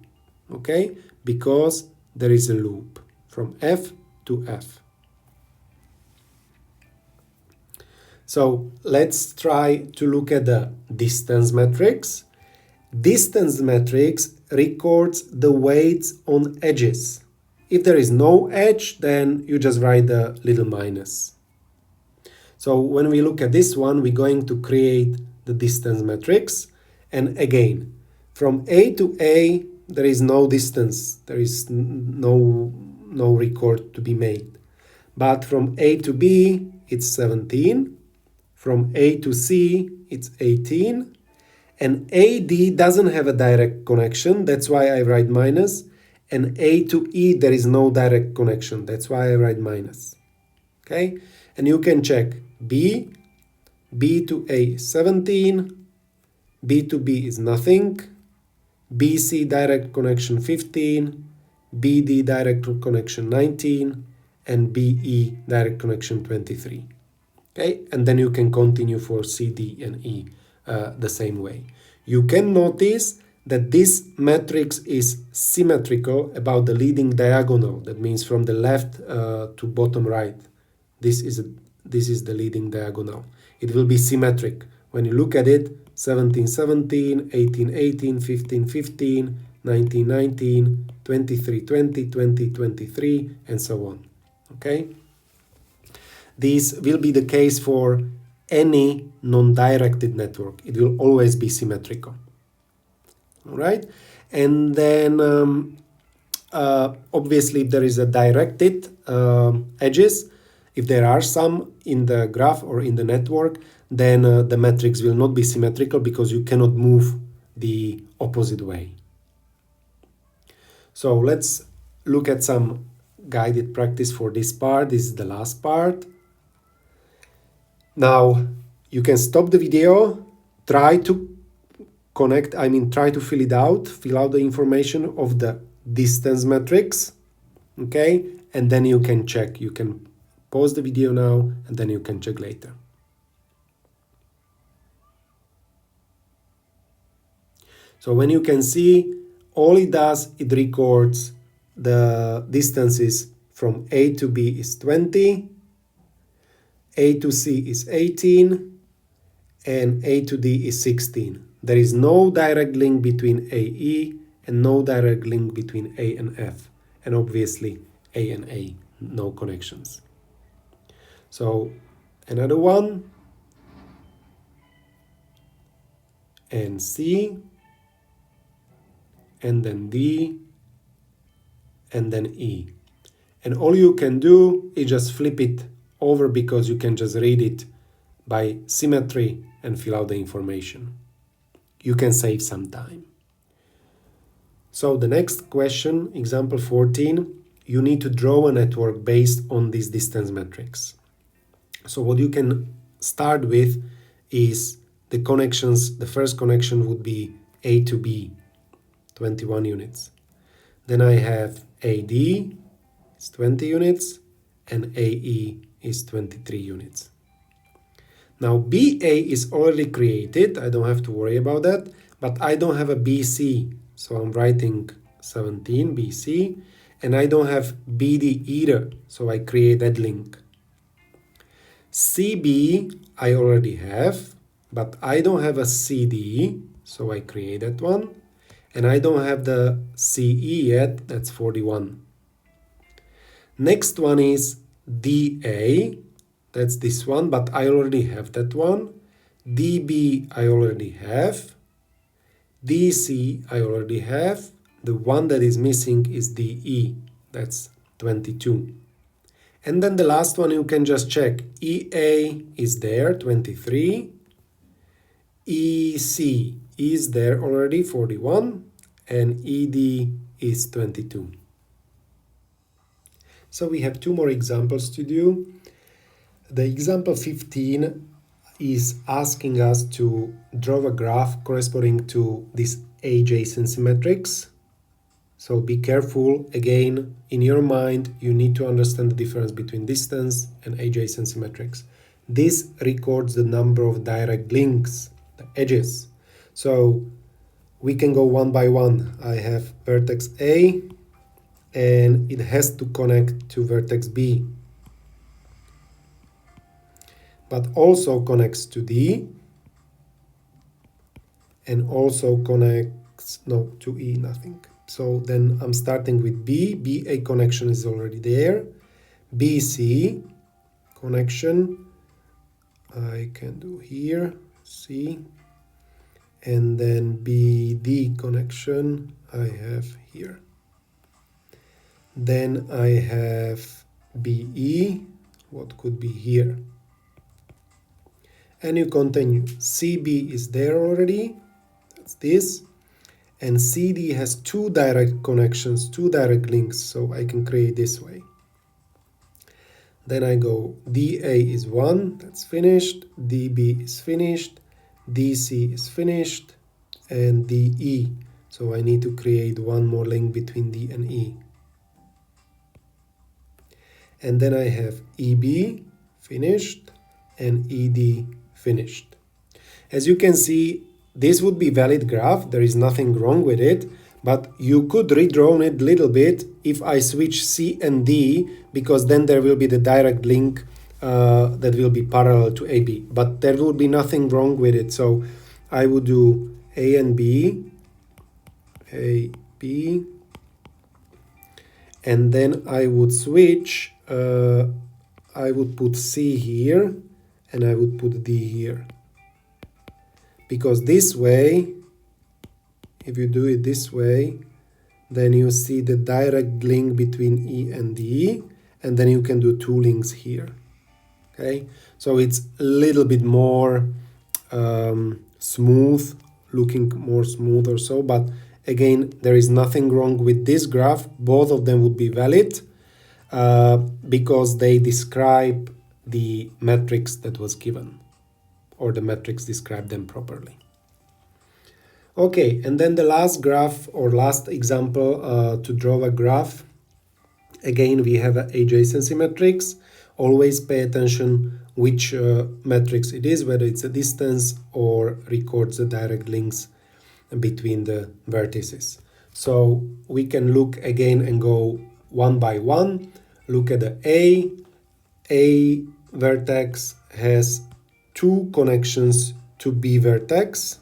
okay? Because there is a loop from F to F. So let's try to look at the distance matrix. Distance matrix records the weights on edges. If there is no edge, then you just write the little minus. So when we look at this one, we're going to create the distance matrix. And again, from A to A, there is no distance. There is no record to be made. But from A to B, it's 17. From A to C, it's 18. And AD doesn't have a direct connection. That's why I write minus. And A to E, there is no direct connection. That's why I write minus. Okay? And you can check B to A is 17, B to B is nothing, BC direct connection 15, BD direct connection 19, and BE direct connection 23. Okay, and then you can continue for C, D, and E the same way. You can notice that this matrix is symmetrical about the leading diagonal. That means from the left to bottom right. This is the leading diagonal. It will be symmetric. When you look at it, 17, 17, 18, 18, 15, 15, 19, 19, 23, 20, 20, 23, and so on. Okay? This will be the case for any non-directed network. It will always be symmetrical. All right? And then obviously if there is a directed edges, if there are some in the graph or in the network, then the matrix will not be symmetrical because you cannot move the opposite way. So let's look at some guided practice for this part. This is the last part. Now you can stop the video, try to try to fill out the information of the distance matrix, okay? And then you can check. You can pause the video now and then you can check later. So when you can see, all it does, it records the distances from A to B is 20, A to C is 18, and A to D is 16. There is no direct link between AE and no direct link between A and F. And obviously A and A, no connections. So another one, and C, and then D, and then E. And all you can do is just flip it over because you can just read it by symmetry and fill out the information. You can save some time. So the next question, example 14, you need to draw a network based on this distance matrix. So what you can start with is the connections. The first connection would be A to B, 21 units. Then I have AD, is 20 units, and AE is 23 units. Now BA is already created, I don't have to worry about that, but I don't have a BC, so I'm writing 17 BC, and I don't have BD either, so I create that link. CB I already have, but I don't have a CD, so I create that one, and I don't have the CE yet, that's 41. Next one is DA, that's this one, but I already have that one. DB I already have. DC I already have. The one that is missing is DE, that's 22. And then the last one you can just check. EA is there, 23. EC is there already, 41. And ED is 22. So we have two more examples to do. The example 15 is asking us to draw a graph corresponding to this adjacency matrix. So be careful, again, in your mind, you need to understand the difference between distance and adjacency matrix. This records the number of direct links, the edges. So we can go one by one. I have vertex A, and it has to connect to vertex B, but also connects to D, and also connects, no, to E, nothing. So then I'm starting with B. BA connection is already there. BC connection I can do here, C. And then BD connection I have here. Then I have BE, what could be here. And you continue. CB is there already, that's this. And CD has two direct connections, two direct links, so I can create this way. Then I go DA is 1, that's finished, DB is finished, DC is finished, and DE. So I need to create one more link between D and E. And then I have EB finished and ED finished. As you can see, this would be valid graph, there is nothing wrong with it, but you could redraw it a little bit if I switch C and D, because then there will be the direct link that will be parallel to AB, but there will be nothing wrong with it. So I would do A and B, A, B, and then I would switch, I would put C here and I would put D here. Because this way, if you do it this way, then you see the direct link between E and D, and then you can do two links here. Okay, so it's a little bit more smooth, looking more smooth or so, but again, there is nothing wrong with this graph. Both of them would be valid because they describe the matrix that was given, or the matrix described them properly. Okay, and then the last graph or last example to draw a graph. Again, we have an adjacency matrix. Always pay attention which matrix it is, whether it's a distance or records the direct links between the vertices. So we can look again and go one by one. Look at the A vertex has two connections to B vertex.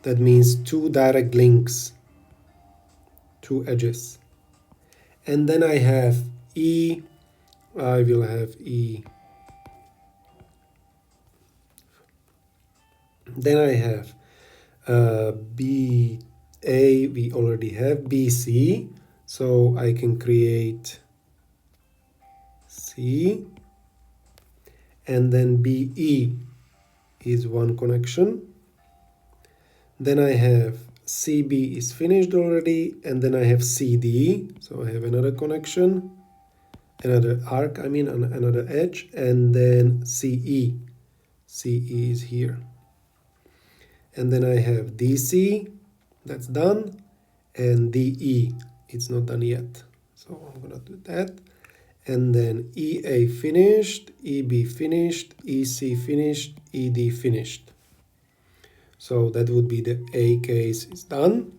That means two direct links, two edges. And then I have E, I will have E. Then I have BA, we already have BC, so I can create C. And then BE is one connection. Then I have CB is finished already, and then I have CD, so I have another connection, another arc, I mean another edge, and then CE. CE is here. And then I have DC, that's done, and DE, it's not done yet. So I'm gonna do that. And then EA finished, EB finished, EC finished, ED finished. So that would be the A case is done.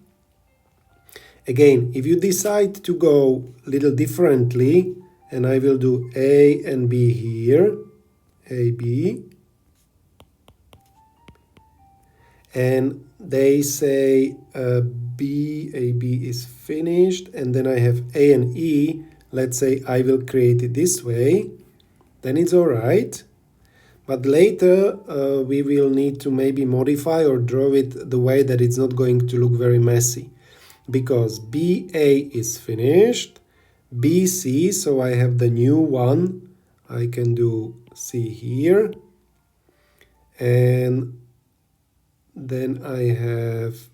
Again, if you decide to go a little differently, and I will do A and B here, A, B, and they say B, A, B is finished, and then I have A and E, let's say I will create it this way, then it's all right. But later we will need to maybe modify or draw it the way that it's not going to look very messy. Because BA is finished, BC, so I have the new one, I can do C here. And then I have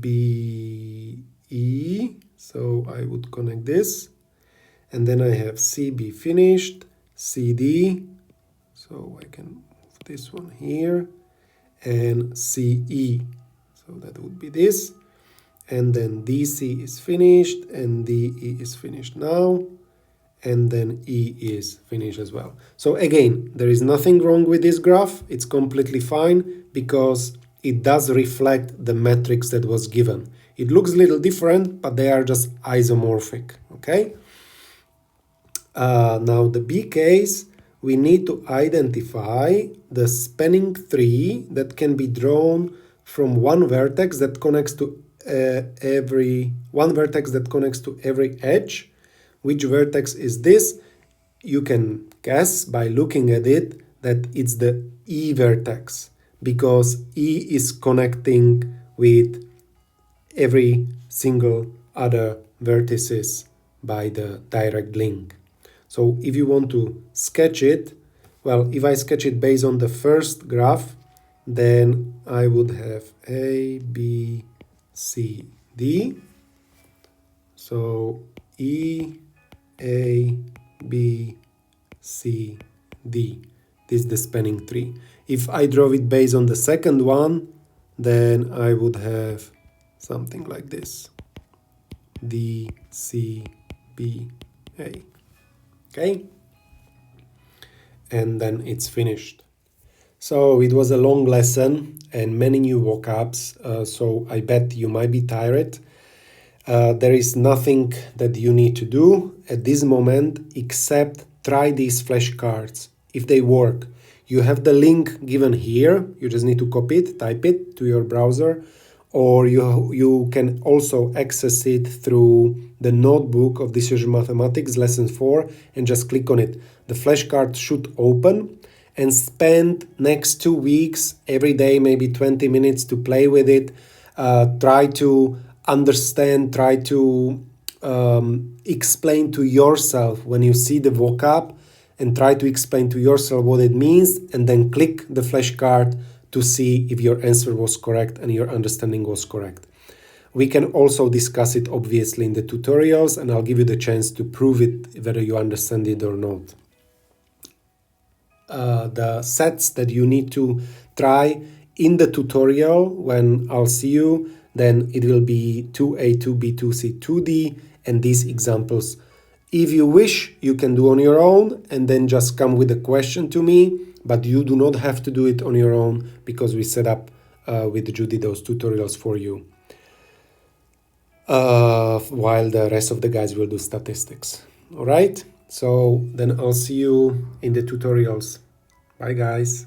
BE, so I would connect this. And then I have CB finished, CD, so I can move this one here, and CE, so that would be this. And then DC is finished, and DE is finished now, and then E is finished as well. So again, there is nothing wrong with this graph, it's completely fine, because it does reflect the matrix that was given. It looks a little different, but they are just isomorphic, okay? Now the B case, we need to identify the spanning tree that can be drawn from one vertex that connects to every one vertex that connects to every edge. Which vertex is this? You can guess by looking at it that it's the E vertex, because E is connecting with every single other vertices by the direct link. So if you want to sketch it, well, if I sketch it based on the first graph, then I would have A, B, C, D. So E, A, B, C, D. This is the spanning tree. If I draw it based on the second one, then I would have something like this. D, C, B, A. Okay? And then it's finished. So it was a long lesson and many new vocabs, so I bet you might be tired. There is nothing that you need to do at this moment except try these flashcards. If they work, you have the link given here. You just need to copy it, type it to your browser, or you can also access it through the notebook of Decision Mathematics Lesson 4 and just click on it. The flashcard should open, and spend next 2 weeks every day, maybe 20 minutes to play with it. Try to understand, try to explain to yourself when you see the vocab, and try to explain to yourself what it means, and then click the flashcard to see if your answer was correct and your understanding was correct. We can also discuss it obviously in the tutorials, and I'll give you the chance to prove it whether you understand it or not. The sets that you need to try in the tutorial when I'll see you, then it will be 2A, 2B, 2C, 2D, and these examples. If you wish, you can do on your own and then just come with a question to me, but you do not have to do it on your own because we set up with Judy those tutorials for you, while the rest of the guys will do statistics. All right, so then I'll see you in the tutorials. Bye guys.